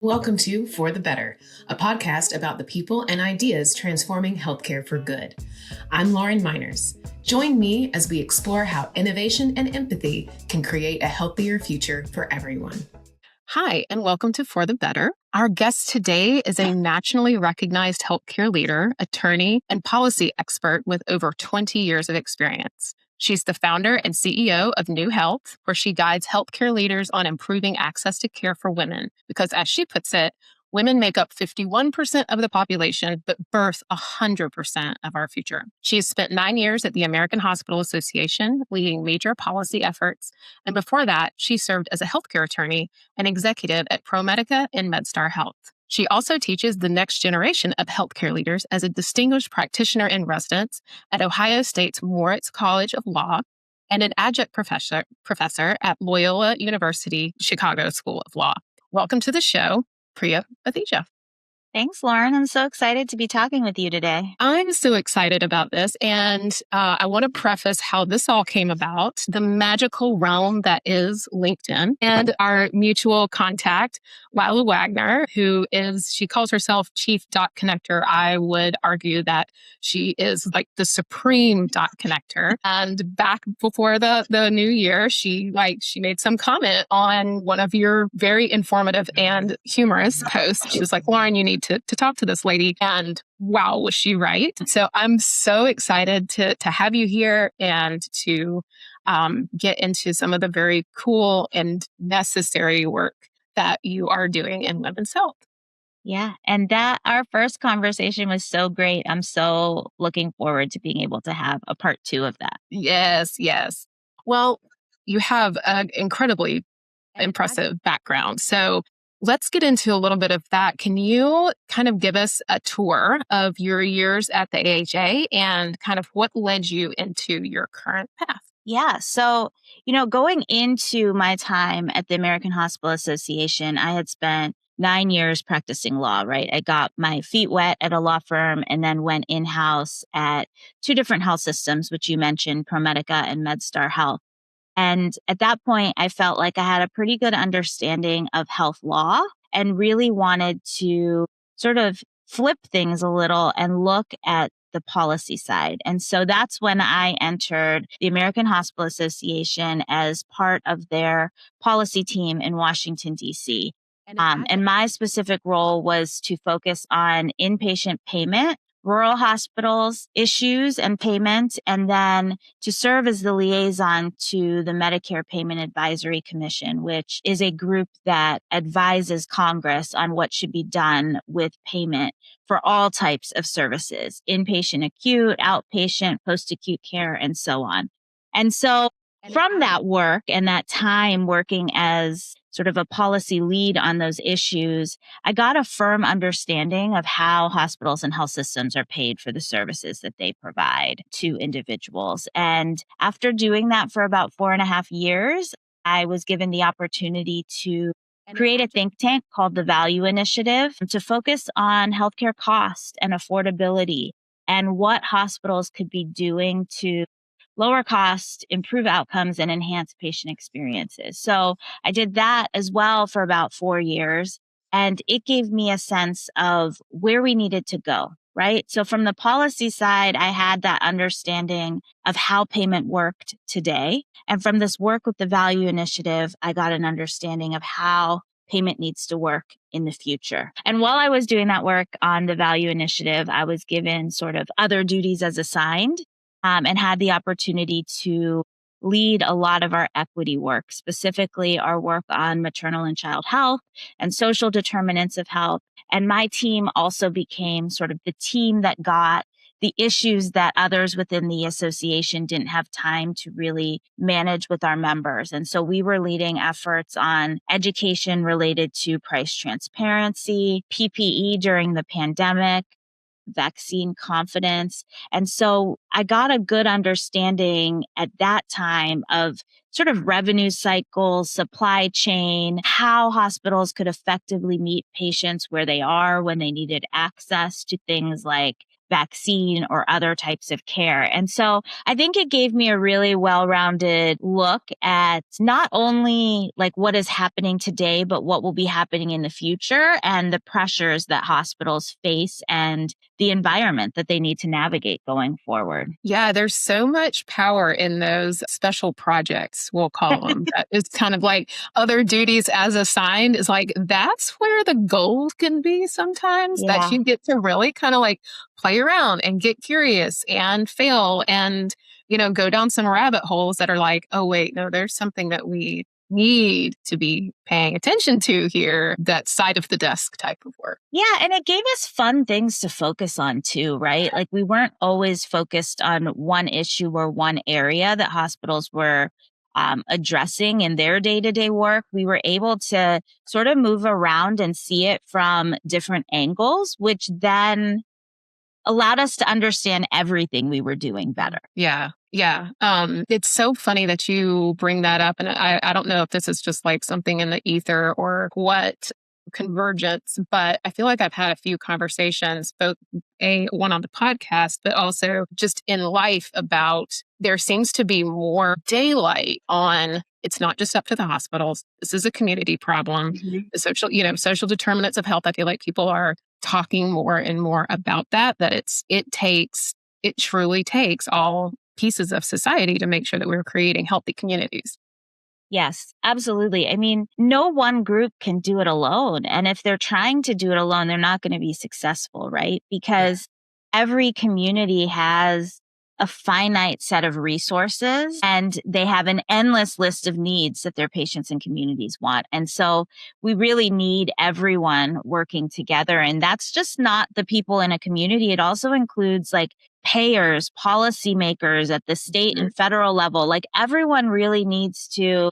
Welcome to For the Better, a podcast about the people and ideas transforming healthcare for good. I'm Lauren Miners. Join me as we explore how innovation and empathy can create a healthier future for everyone. Hi, and welcome to For the Better. Our guest today is a nationally recognized healthcare leader, attorney, and policy expert with over 20 years of experience. She's the founder and CEO of Nyoo Health, where she guides healthcare leaders on improving access to care for women. Because as she puts it, women make up 51% of the population, but birth 100% of our future. She has spent 9 years at the American Hospital Association, leading major policy efforts. And before that, she served as a healthcare attorney and executive at ProMedica and MedStar Health. She also teaches the next generation of healthcare leaders as a distinguished practitioner in residence at Ohio State's Moritz College of Law and an adjunct professor at Loyola University Chicago School of Law. Welcome to the show, Priya Bathija. Thanks, Lauren. I'm so excited to be talking with you today. I'm so excited about this. And I want to preface how this all came about, the magical realm that is LinkedIn, and our mutual contact, Lila Wagner, she calls herself Chief Dot Connector. I would argue that she is like the supreme dot connector. And back before the new year, she made some comment on one of your very informative and humorous posts. She was like, Lauren, you need to talk to this lady. And wow, was she right? So I'm so excited to have you here and to get into some of the very cool and necessary work that you are doing in women's health. Yeah. And our first conversation was so great. I'm so looking forward to being able to have a part 2 of that. Yes. Well, you have an incredibly impressive background. So let's get into a little bit of that. Can you kind of give us a tour of your years at the AHA and kind of what led you into your current path? Yeah. So, going into my time at the American Hospital Association, I had spent 9 years practicing law, right? I got my feet wet at a law firm and then went in-house at 2 different health systems, which you mentioned, ProMedica and MedStar Health. And at that point, I felt like I had a pretty good understanding of health law and really wanted to sort of flip things a little and look at the policy side. And so that's when I entered the American Hospital Association as part of their policy team in Washington, D.C. And my specific role was to focus on inpatient payment, rural hospitals issues and payment, and then to serve as the liaison to the Medicare Payment Advisory Commission, which is a group that advises Congress on what should be done with payment for all types of services, inpatient acute, outpatient, post-acute care, and so on. And so from that work and that time working as sort of a policy lead on those issues, I got a firm understanding of how hospitals and health systems are paid for the services that they provide to individuals. And after doing that for about 4.5 years, I was given the opportunity to create a think tank called the Value Initiative to focus on healthcare cost and affordability and what hospitals could be doing to lower cost, improve outcomes, and enhance patient experiences. So I did that as well for about 4 years, and it gave me a sense of where we needed to go, right? So from the policy side, I had that understanding of how payment worked today. And from this work with the Value Initiative, I got an understanding of how payment needs to work in the future. And while I was doing that work on the Value Initiative, I was given sort of other duties as assigned. And had the opportunity to lead a lot of our equity work, specifically our work on maternal and child health and social determinants of health. And my team also became sort of the team that got the issues that others within the association didn't have time to really manage with our members. And so we were leading efforts on education related to price transparency, PPE during the pandemic, vaccine confidence. And so I got a good understanding at that time of sort of revenue cycles, supply chain, how hospitals could effectively meet patients where they are when they needed access to things like vaccine or other types of care. And so I think it gave me a really well-rounded look at not only like what is happening today, but what will be happening in the future and the pressures that hospitals face and the environment that they need to navigate going forward. Yeah, there's so much power in those special projects, we'll call them. That is kind of like other duties as assigned is like, that's where the gold can be sometimes, that Yeah. you get to really kind of like play around and get curious and fail and, go down some rabbit holes that are like, oh, wait, no, there's something that we need to be paying attention to here, that side of the desk type of work. Yeah, and it gave us fun things to focus on too, right? Like we weren't always focused on one issue or one area that hospitals were addressing in their day-to-day work. We were able to sort of move around and see it from different angles, which then allowed us to understand everything we were doing better. Yeah. Yeah. It's so funny that you bring that up. And I don't know if this is just like something in the ether or what convergence, but I feel like I've had a few conversations, both one on the podcast, but also just in life about there seems to be more daylight on it's not just up to the hospitals. This is a community problem. The social determinants of health. I feel like people are talking more and more about that it truly takes all pieces of society to make sure that we're creating healthy communities. Yes, absolutely. I mean, no one group can do it alone. And if they're trying to do it alone, they're not going to be successful, right? Because every community has a finite set of resources and they have an endless list of needs that their patients and communities want. And so we really need everyone working together. And that's just not the people in a community. It also includes like payers, policymakers at the state and federal level. Like everyone really needs to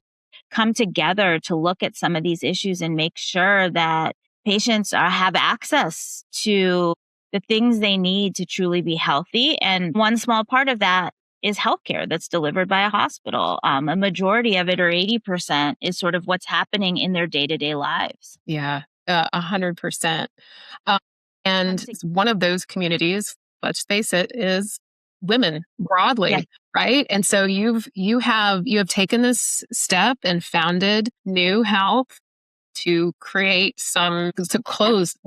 come together to look at some of these issues and make sure that patients have access to the things they need to truly be healthy. And one small part of that is healthcare that's delivered by a hospital. A majority of it, or 80%, is sort of what's happening in their day-to-day lives. Yeah, 100%. And one of those communities, let's face it, is women broadly, Yeah. right? And so you have taken this step and founded Nyoo Health to close some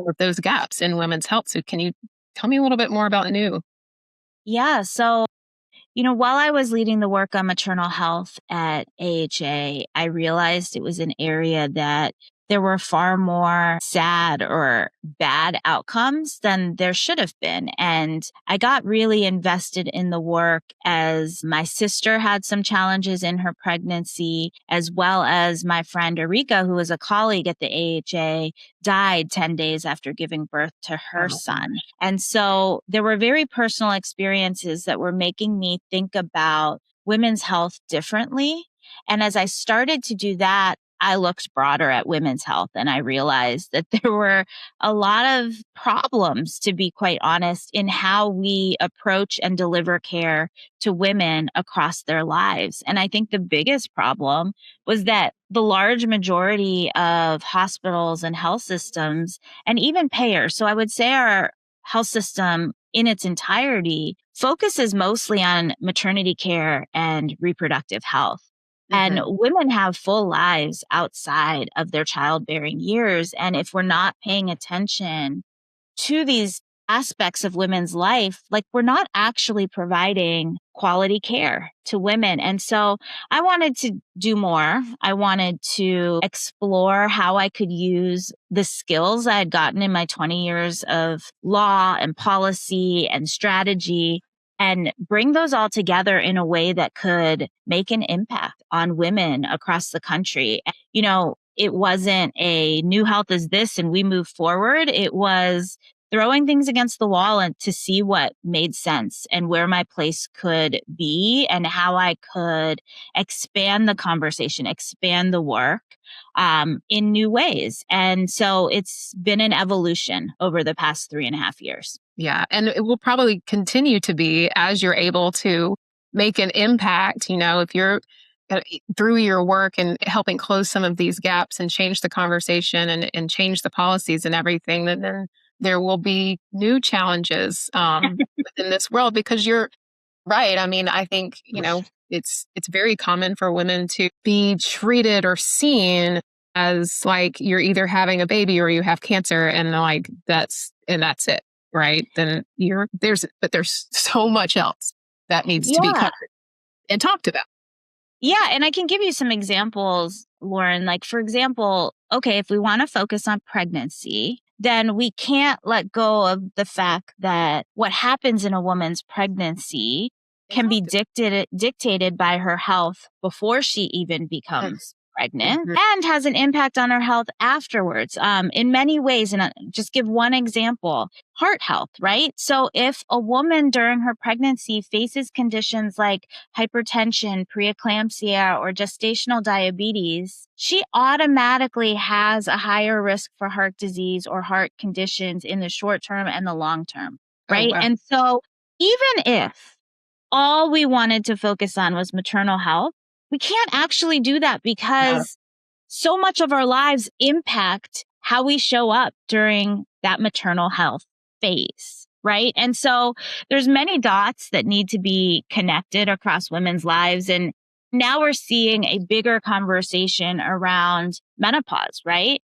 of those gaps in women's health. So can you tell me a little bit more about Nyoo? Yeah. So while I was leading the work on maternal health at AHA, I realized it was an area that there were far more sad or bad outcomes than there should have been. And I got really invested in the work as my sister had some challenges in her pregnancy, as well as my friend Erika, who was a colleague at the AHA, died 10 days after giving birth to her son. And so there were very personal experiences that were making me think about women's health differently. And as I started to do that, I looked broader at women's health and I realized that there were a lot of problems, to be quite honest, in how we approach and deliver care to women across their lives. And I think the biggest problem was that the large majority of hospitals and health systems and even payers, so I would say our health system in its entirety focuses mostly on maternity care and reproductive health. And women have full lives outside of their childbearing years. And if we're not paying attention to these aspects of women's life, like we're not actually providing quality care to women. And so I wanted to do more. I wanted to explore how I could use the skills I had gotten in my 20 years of law and policy and strategy and bring those all together in a way that could make an impact on women across the country. It wasn't a Nyoo Health is this and we move forward. It was throwing things against the wall and to see what made sense and where my place could be and how I could expand the conversation, expand the work in new ways. And so it's been an evolution over the past 3.5 years. Yeah. And it will probably continue to be as you're able to make an impact, if you're through your work and helping close some of these gaps and change the conversation and change the policies and everything, then there will be new challenges within this world, because you're right. I mean, I think, it's very common for women to be treated or seen as like you're either having a baby or you have cancer, and like that's it, right? Then there's so much else that needs to be Yeah. covered and talked about. Yeah. And I can give you some examples, Lauren. Like, for example, okay, if we want to focus on pregnancy, then we can't let go of the fact that what happens in a woman's pregnancy can be dictated by her health before she even becomes pregnant, and has an impact on her health afterwards, in many ways. And just give one example: heart health, right? So if a woman during her pregnancy faces conditions like hypertension, preeclampsia, or gestational diabetes, she automatically has a higher risk for heart disease or heart conditions in the short term and the long term, right? Oh, wow. And so even if all we wanted to focus on was maternal health, we can't actually do that, because so much of our lives impact how we show up during that maternal health phase, right? And so there's many dots that need to be connected across women's lives. And now we're seeing a bigger conversation around menopause, right?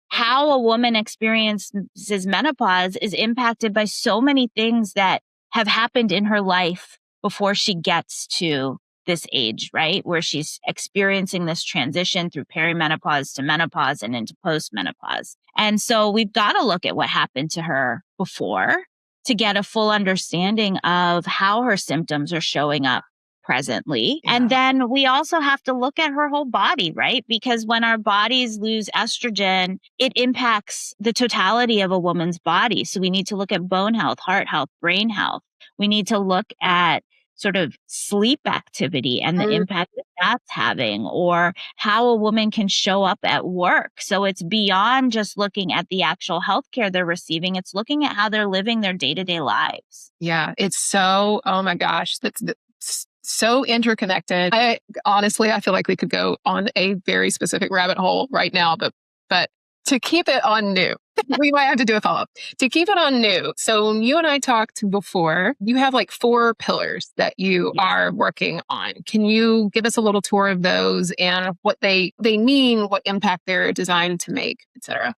How a woman experiences menopause is impacted by so many things that have happened in her life before she gets to this age, right? Where she's experiencing this transition through perimenopause to menopause and into postmenopause. And so we've got to look at what happened to her before to get a full understanding of how her symptoms are showing up presently. Yeah. And then we also have to look at her whole body, right? Because when our bodies lose estrogen, it impacts the totality of a woman's body. So we need to look at bone health, heart health, brain health. We need to look at sort of sleep activity and the impact that that's having, or how a woman can show up at work. So it's beyond just looking at the actual healthcare they're receiving. It's looking at how they're living their day-to-day lives. Yeah, it's so, oh my gosh, that's so interconnected. Honestly, I feel like we could go on a very specific rabbit hole right now, but to keep it on new, we might have to do a follow-up. To keep it on new, so you and I talked before, you have like 4 pillars that you are working on. Can you give us a little tour of those and what they mean, what impact they're designed to make, et cetera?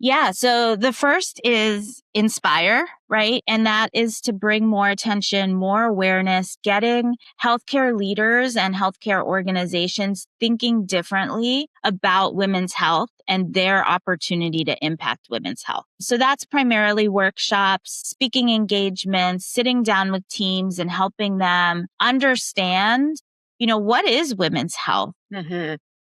Yeah. So the first is inspire, right? And that is to bring more attention, more awareness, getting healthcare leaders and healthcare organizations thinking differently about women's health and their opportunity to impact women's health. So that's primarily workshops, speaking engagements, sitting down with teams and helping them understand, what is women's health?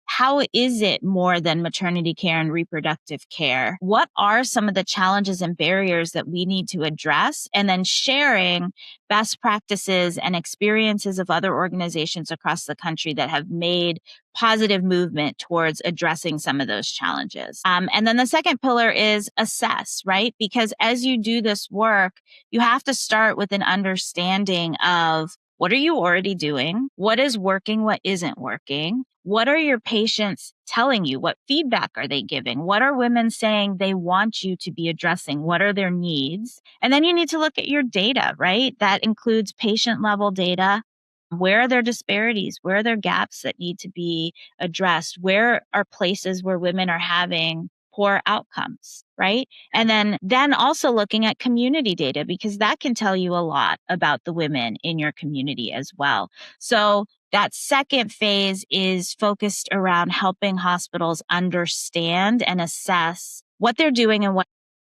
How is it more than maternity care and reproductive care? What are some of the challenges and barriers that we need to address? And then sharing best practices and experiences of other organizations across the country that have made positive movement towards addressing some of those challenges. And then the second pillar is assess, right? Because as you do this work, you have to start with an understanding of what are you already doing? What is working? What isn't working? What are your patients telling you? What feedback are they giving? What are women saying they want you to be addressing? What are their needs? And then you need to look at your data, right? That includes patient level data. Where are there disparities? Where are there gaps that need to be addressed? Where are places where women are having poor outcomes, right? And then also looking at community data, because that can tell you a lot about the women in your community as well. So that second phase is focused around helping hospitals understand and assess what they're doing and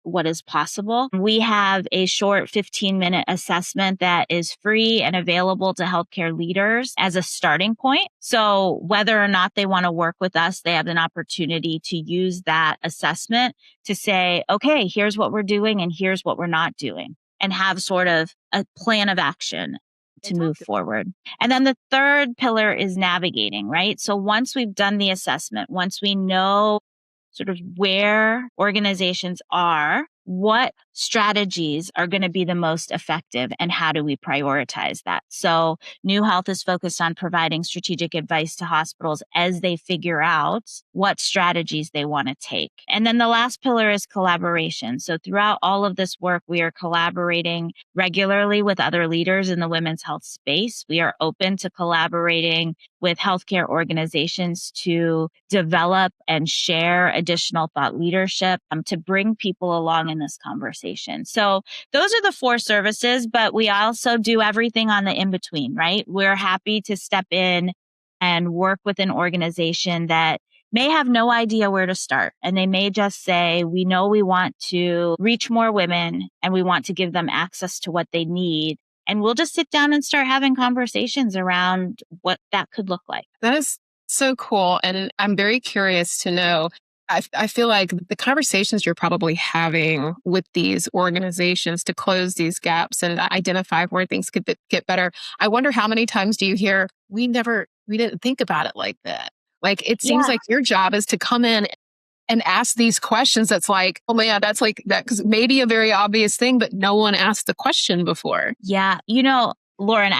what is possible. We have a short 15-minute assessment that is free and available to healthcare leaders as a starting point. So whether or not they want to work with us, they have an opportunity to use that assessment to say, okay, here's what we're doing and here's what we're not doing, and have sort of a plan of action to move forward. And then the third pillar is navigating, right? So once we've done the assessment, once we know sort of where organizations are, what strategies are going to be the most effective and how do we prioritize that? So Nyoo Health is focused on providing strategic advice to hospitals as they figure out what strategies they want to take. And then the last pillar is collaboration. So throughout all of this work, we are collaborating regularly with other leaders in the women's health space. We are open to collaborating with healthcare organizations to develop and share additional thought leadership to bring people along in this conversation. So those are the 4 services, but we also do everything on the in-between, right? We're happy to step in and work with an organization that may have no idea where to start. And they may just say, we know we want to reach more women and we want to give them access to what they need. And we'll just sit down and start having conversations around what that could look like. That is so cool. And I'm very curious to know. I feel like the conversations you're probably having with these organizations to close these gaps and identify where things could get better. I wonder how many times do you hear, we didn't think about it like that. Like, it seems like your job is to come in and ask these questions. That's like, oh man, that's like that, because maybe a very obvious thing, but no one asked the question before. Yeah. Lauren,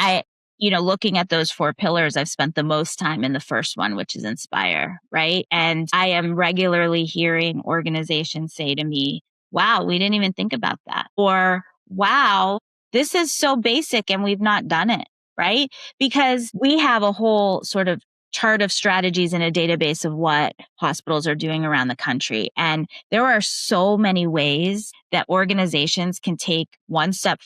looking at those 4 pillars, I've spent the most time in the first one, which is inspire, right? And I am regularly hearing organizations say to me, wow, we didn't even think about that. Or, wow, this is so basic and we've not done it, right? Because we have a whole sort of chart of strategies in a database of what hospitals are doing around the country. And there are so many ways that organizations can take one step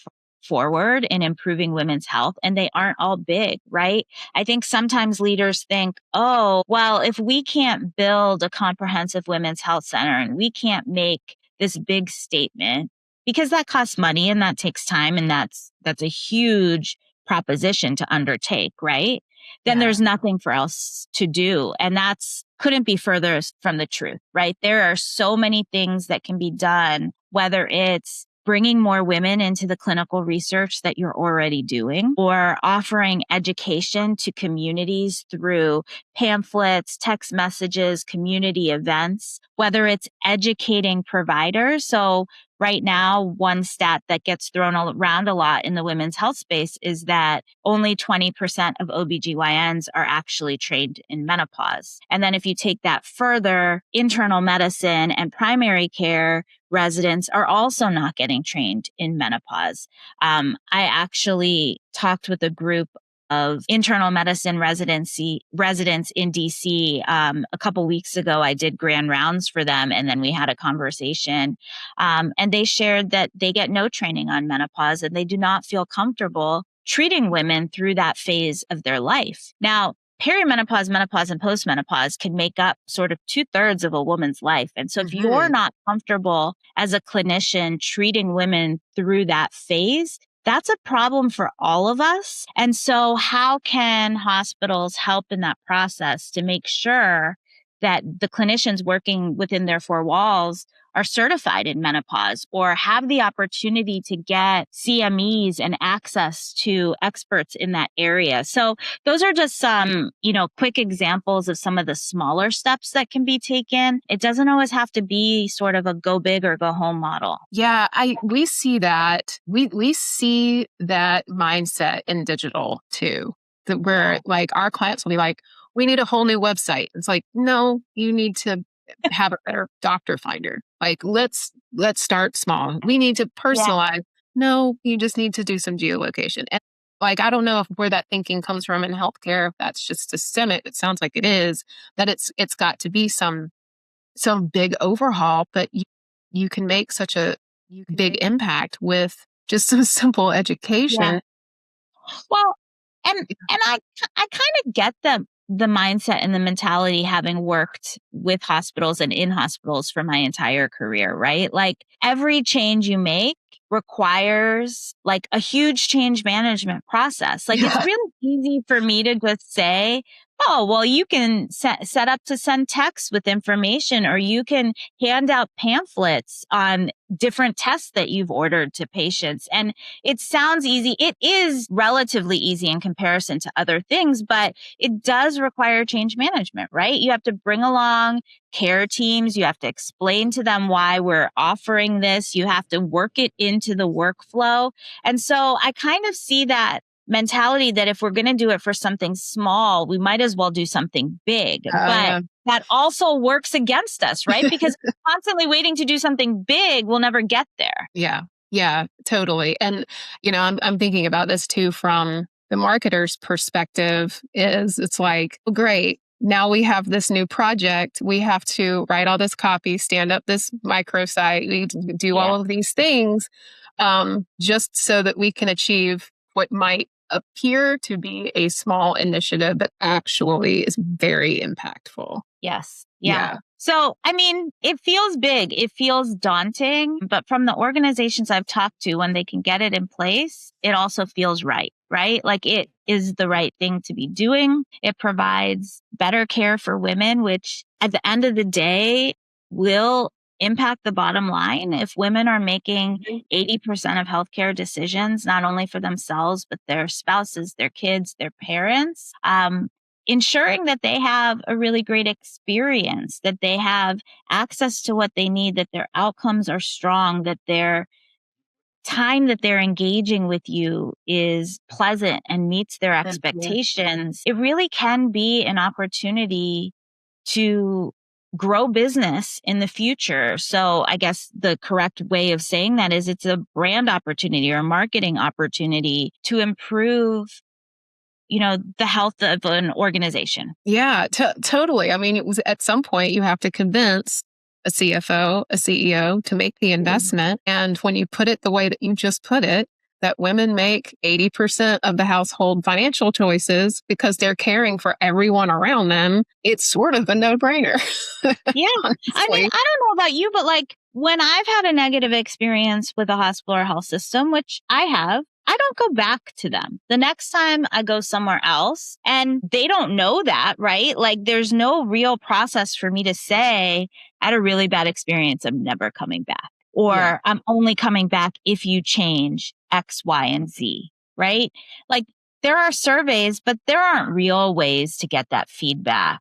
forward in improving women's health, and they aren't all big, right? I think sometimes leaders think, oh, well, if we can't build a comprehensive women's health center and we can't make this big statement, because that costs money and that takes time and that's a huge proposition to undertake, right? Then there's nothing for else to do. And that's couldn't be further from the truth, right? There are so many things that can be done, whether it's bringing more women into the clinical research that you're already doing, or offering education to communities through pamphlets, text messages, community events, whether it's educating providers. So right now, one stat that gets thrown around a lot in the women's health space is that only 20% of OBGYNs are actually trained in menopause. And then if you take that further, internal medicine and primary care residents are also not getting trained in menopause. I actually talked with a group of internal medicine residents in DC. A couple weeks ago, I did grand rounds for them, and then we had a conversation. And they shared that they get no training on menopause, and they do not feel comfortable treating women through that phase of their life. Now, perimenopause, menopause, and postmenopause can make up sort of 2/3 of a woman's life. And so if you're not comfortable as a clinician treating women through that phase, that's a problem for all of us. And so how can hospitals help in that process to make sure that the clinicians working within their 4 walls are certified in menopause or have the opportunity to get CMEs and access to experts in that area? So those are just some, quick examples of some of the smaller steps that can be taken. It doesn't always have to be sort of a go big or go home model. Yeah, we see that. We see that mindset in digital too. Where like our clients will be like, we need a whole new website. It's like, no, you need to have a better doctor finder. Like, let's start small. We need to personalize. No, you just need to do some geolocation. And like, I don't know where that thinking comes from in healthcare. If that's just systemic. It sounds like it is. That it's got to be some big overhaul, but you can make such a big impact with just some simple education. Yeah. Well, and I kind of get the mindset and the mentality, having worked with hospitals and in hospitals for my entire career, right? Like, every change you make requires like a huge change management process. Like, it's really easy for me to just say, Oh, well, you can set up to send texts with information, or you can hand out pamphlets on different tests that you've ordered to patients. And it sounds easy. It is relatively easy in comparison to other things, but it does require change management, right? You have to bring along care teams. You have to explain to them why we're offering this. You have to work it into the workflow. And so I kind of see that mentality that if we're going to do it for something small, we might as well do something big. But that also works against us, right? Because constantly waiting to do something big, we'll never get there. Yeah. Yeah, totally. And, I'm thinking about this too from the marketer's perspective is it's like, well, great. Now we have this new project. We have to write all this copy, stand up this microsite, we do all of these things just so that we can achieve what might appear to be a small initiative, but actually is very impactful. Yes. Yeah. So, I mean, it feels big. It feels daunting, but from the organizations I've talked to, when they can get it in place, it also feels right, right? Like it is the right thing to be doing. It provides better care for women, which at the end of the day will impact the bottom line. If women are making 80% of healthcare decisions, not only for themselves, but their spouses, their kids, their parents, ensuring that they have a really great experience, that they have access to what they need, that their outcomes are strong, that their time that they're engaging with you is pleasant and meets their expectations. It really can be an opportunity to grow business in the future. So I guess the correct way of saying that is it's a brand opportunity or a marketing opportunity to improve the health of an organization. Yeah, totally. I mean, it was at some point you have to convince a CFO, a CEO to make the investment. And when you put it the way that you just put it, that women make 80% of the household financial choices because they're caring for everyone around them, it's sort of a no-brainer. Yeah. I mean, I don't know about you, but like when I've had a negative experience with a hospital or health system, which I have, I don't go back to them. The next time I go somewhere else and they don't know that, right? Like there's no real process for me to say, I had a really bad experience. I'm never coming back. Or I'm only coming back if you change X, Y, and Z, right? Like there are surveys, but there aren't real ways to get that feedback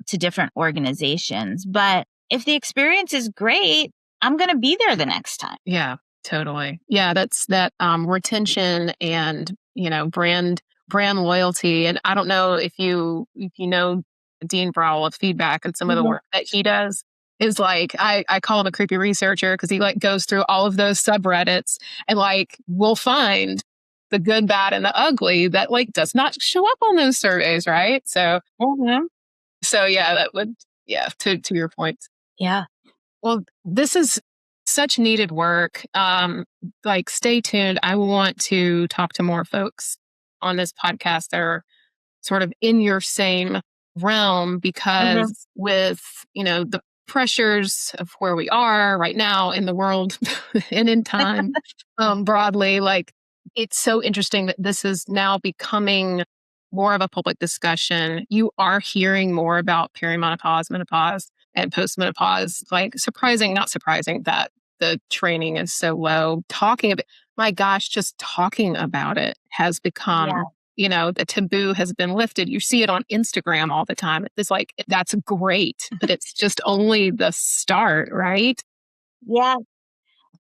to different organizations. But if the experience is great, I'm going to be there the next time. Yeah, totally. Yeah, that's that retention and, brand loyalty. And I don't know if you know Dean Browl of feedback and some of the work that he does is like, I call him a creepy researcher because he like goes through all of those subreddits and like will find the good, bad, and the ugly that like does not show up on those surveys, right? So, so yeah, that would, to your point. Yeah. Well, this is such needed work. Like, stay tuned. I want to talk to more folks on this podcast that are sort of in your same realm because with, the pressures of where we are right now in the world and in time broadly, like it's so interesting that this is now becoming more of a public discussion. You are hearing more about perimenopause, menopause, and postmenopause. Like surprising, not surprising that the training is so low. Talking about, my gosh, just talking about it has become, the taboo has been lifted. You see it on Instagram all the time. It's like, that's great, but it's just only the start, right? Yeah.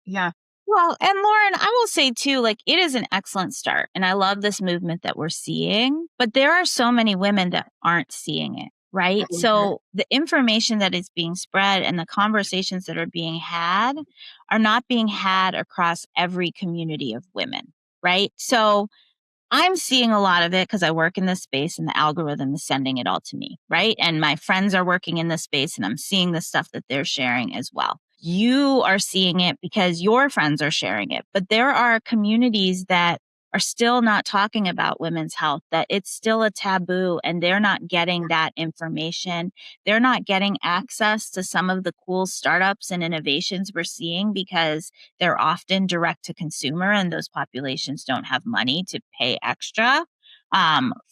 Yeah. Well, and Lauren, I will say too, like it is an excellent start. And I love this movement that we're seeing, but there are so many women that aren't seeing it, right? So the information that is being spread and the conversations that are being had are not being had across every community of women, right? So I'm seeing a lot of it because I work in this space and the algorithm is sending it all to me, right? And my friends are working in this space and I'm seeing the stuff that they're sharing as well. You are seeing it because your friends are sharing it, but there are communities that are still not talking about women's health, that it's still a taboo and they're not getting that information. They're not getting access to some of the cool startups and innovations we're seeing because they're often direct to consumer and those populations don't have money to pay extra.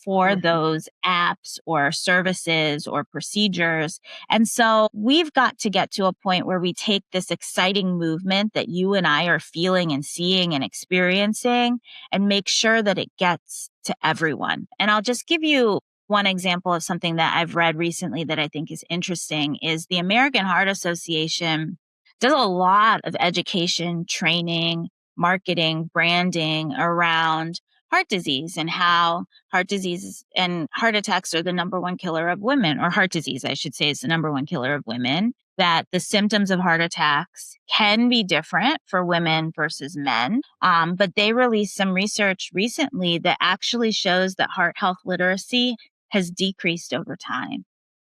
for those apps or services or procedures. And so we've got to get to a point where we take this exciting movement that you and I are feeling and seeing and experiencing and make sure that it gets to everyone. And I'll just give you one example of something that I've read recently that I think is interesting is the American Heart Association does a lot of education, training, marketing, branding around heart disease and how heart disease and heart attacks are the number one killer of women, or heart disease, I should say, is the number one killer of women, that the symptoms of heart attacks can be different for women versus men. But they released some research recently that actually shows that heart health literacy has decreased over time.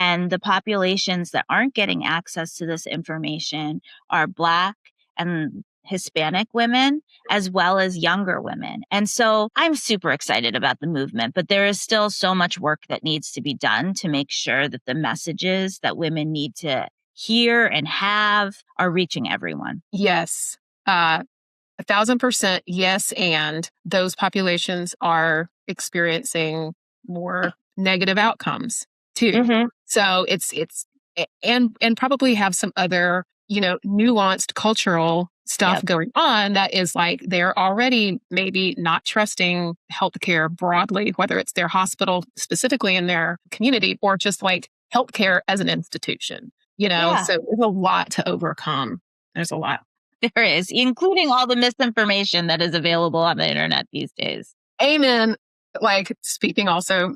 And the populations that aren't getting access to this information are Black and Hispanic women, as well as younger women. And so I'm super excited about the movement, but there is still so much work that needs to be done to make sure that the messages that women need to hear and have are reaching everyone. Yes. 1,000% yes. And those populations are experiencing more negative outcomes too. Mm-hmm. So and probably have some other, nuanced cultural stuff going on that is like they're already maybe not trusting healthcare broadly, whether it's their hospital specifically in their community or just like healthcare as an institution, So there's a lot to overcome. There's a lot. There is, including all the misinformation that is available on the internet these days. Amen. Like speaking also,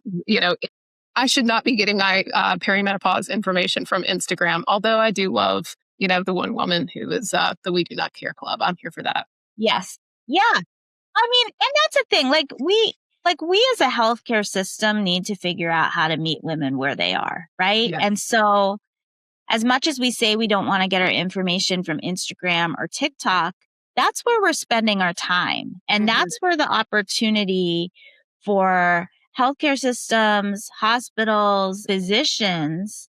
I should not be getting my perimenopause information from Instagram, although I do love, the one woman who is the We Do Not Care Club. I'm here for that. Yes. Yeah. I mean, and that's a thing. We as a healthcare system need to figure out how to meet women where they are, right? Yeah. And so as much as we say we don't want to get our information from Instagram or TikTok, that's where we're spending our time. And that's where the opportunity for healthcare systems, hospitals, physicians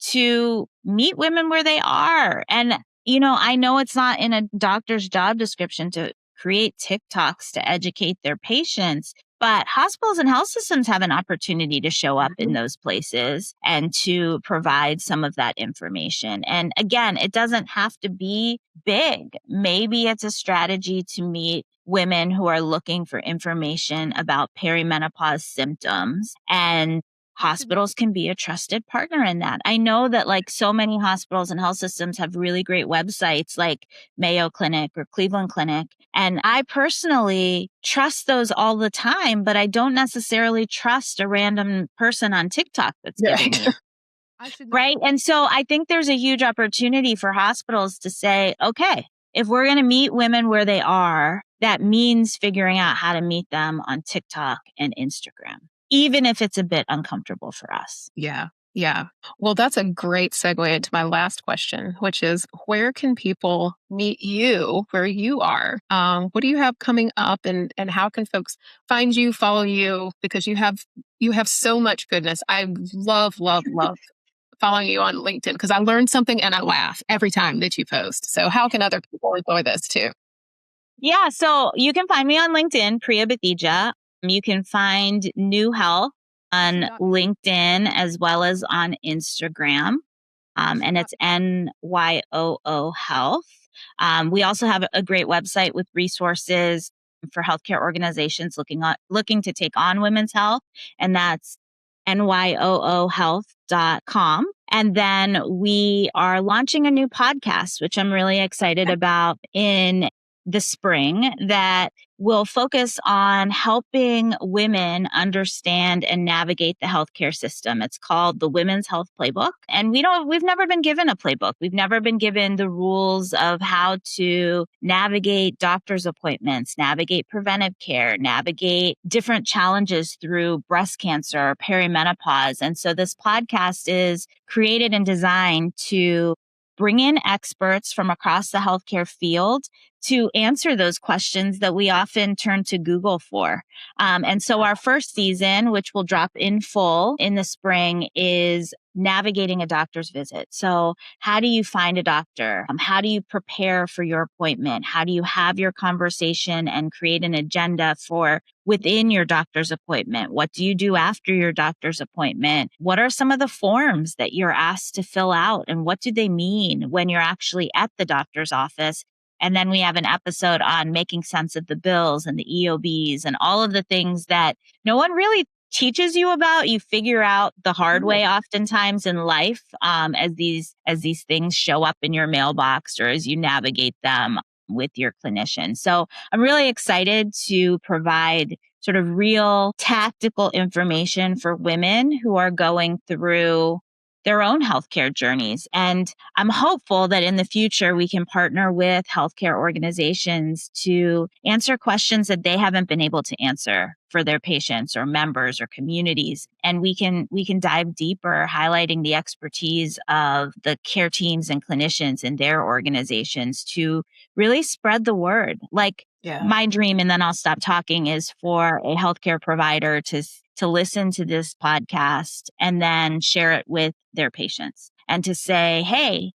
to meet women where they are. And, I know it's not in a doctor's job description to create TikToks to educate their patients, but hospitals and health systems have an opportunity to show up in those places and to provide some of that information. And again, it doesn't have to be big. Maybe it's a strategy to meet women who are looking for information about perimenopause symptoms, and hospitals can be a trusted partner in that. I know that so many hospitals and health systems have really great websites like Mayo Clinic or Cleveland Clinic. And I personally trust those all the time, but I don't necessarily trust a random person on TikTok that's giving me. Right. And so I think there's a huge opportunity for hospitals to say, okay, if we're going to meet women where they are, that means figuring out how to meet them on TikTok and Instagram, even if it's a bit uncomfortable for us. Yeah. Yeah. Well, that's a great segue into my last question, which is where can people meet you where you are? What do you have coming up and how can folks find you, follow you? Because you have so much goodness. I love following you on LinkedIn because I learn something and I laugh every time that you post. So how can other people enjoy this too? Yeah. So you can find me on LinkedIn, Priya Bathija. You can find Nyoo Health on LinkedIn as well as on Instagram. And it's NYOO Health. We also have a great website with resources for healthcare organizations looking to take on women's health. And that's nyoohealth.com. And then we are launching a new podcast, which I'm really excited about in the spring, that will focus on helping women understand and navigate the healthcare system. It's called the Women's Health Playbook. And we've never been given a playbook. We've never been given the rules of how to navigate doctor's appointments, navigate preventive care, navigate different challenges through breast cancer, perimenopause. And so this podcast is created and designed to bring in experts from across the healthcare field to answer those questions that we often turn to Google for. And so our first season, which will drop in full in the spring, is navigating a doctor's visit. So how do you find a doctor? How do you prepare for your appointment? How do you have your conversation and create an agenda for within your doctor's appointment? What do you do after your doctor's appointment? What are some of the forms that you're asked to fill out, and what do they mean when you're actually at the doctor's office? And then we have an episode on making sense of the bills and the EOBs and all of the things that no one really teaches you about. You figure out the hard way oftentimes in life, as these things show up in your mailbox or as you navigate them with your clinician. So I'm really excited to provide sort of real tactical information for women who are going through their own healthcare journeys. And I'm hopeful that in the future, we can partner with healthcare organizations to answer questions that they haven't been able to answer for their patients or members or communities. And we can dive deeper, highlighting the expertise of the care teams and clinicians in their organizations to really spread the word. Like my dream, and then I'll stop talking, is for a healthcare provider to listen to this podcast and then share it with their patients and to say, hey,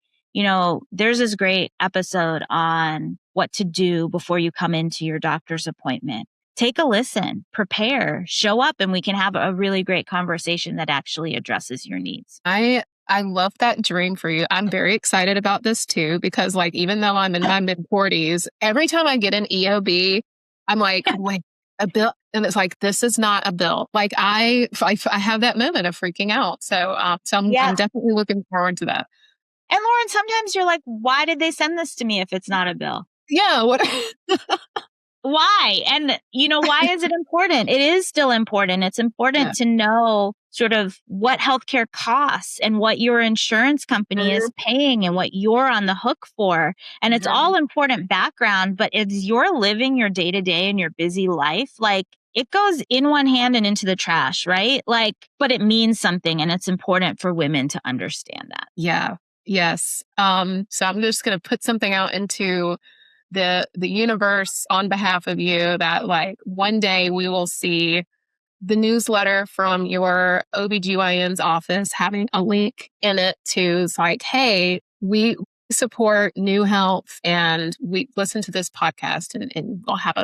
there's this great episode on what to do before you come into your doctor's appointment. Take a listen, prepare, show up, and we can have a really great conversation that actually addresses your needs. I love that dream for you. I'm very excited about this too, because even though I'm in my mid-40s, every time I get an EOB, I'm like, wait, a bill? And it's like, this is not a bill. I have that moment of freaking out. So I'm definitely looking forward to that. And Lauren, sometimes you're like, why did they send this to me if it's not a bill? Yeah. What? Why? And why is it important? It is still important. It's important to know sort of what healthcare costs and what your insurance company is paying and what you're on the hook for. And it's all important background, but as you're living your day-to-day in your busy life, it goes in one hand and into the trash, right? But it means something, and it's important for women to understand that. Yeah. Yes. So I'm just going to put something out into the universe on behalf of you that one day we will see the newsletter from your OBGYN's office having a link in it to hey, we support Nyoo Health and we listen to this podcast and we'll have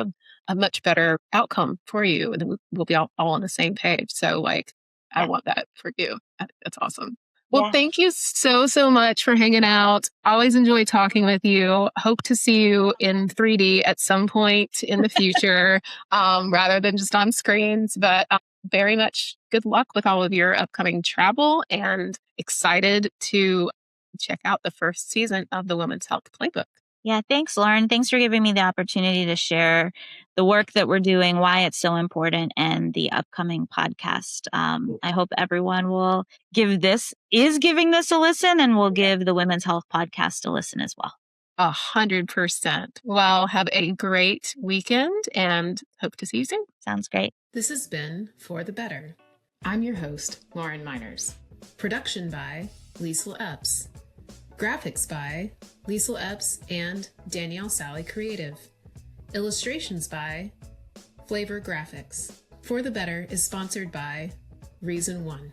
a much better outcome for you. And we'll be all on the same page. So I want that for you. That's awesome. Well, thank you so much for hanging out. Always enjoy talking with you. Hope to see you in 3D at some point in the future, rather than just on screens. But very much good luck with all of your upcoming travel, and excited to check out the first season of the Women's Health Playbook. Yeah, thanks, Lauren. Thanks for giving me the opportunity to share the work that we're doing, why it's so important, and the upcoming podcast. I hope everyone will giving this a listen, and will give the Women's Health Podcast a listen as well. 100%. Well, have a great weekend and hope to see you soon. Sounds great. This has been For the Better. I'm your host, Lauren Miners. Production by Liesl Epps. Graphics by Liesl Epps and Danielle Sally Creative. Illustrations by Flavor Graphics. For the Better is sponsored by Reason One.